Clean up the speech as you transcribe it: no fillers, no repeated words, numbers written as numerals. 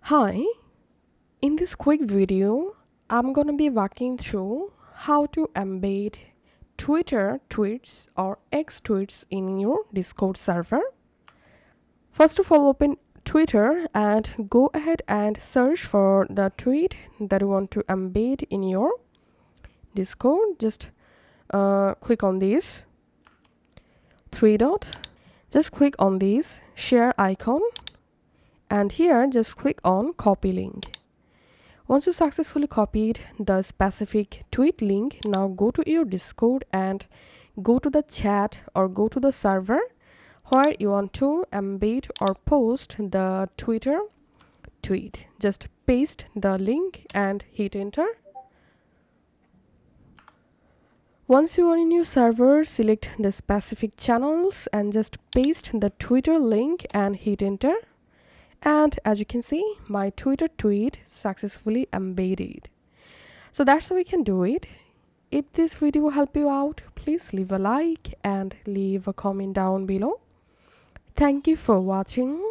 Hi, in this quick video, I'm gonna be walking through how to embed Twitter tweets or X tweets in your Discord server. First of all, open Twitter and go ahead and search for the tweet that you want to embed in your Discord. Just click on this three dot. Just click on this share icon, and here just click on copy link. Once you successfully copied the specific tweet link, now go to your Discord and go to the chat or go to the server where you want to embed or post the Twitter tweet. Just paste the link and hit enter. Once you are in your server, select the specific channels and just paste the Twitter link and hit enter. And as you can see, my Twitter tweet successfully embedded. So that's how we can do it. If this video will help you out, please leave a like and leave a comment down below. Thank you for watching.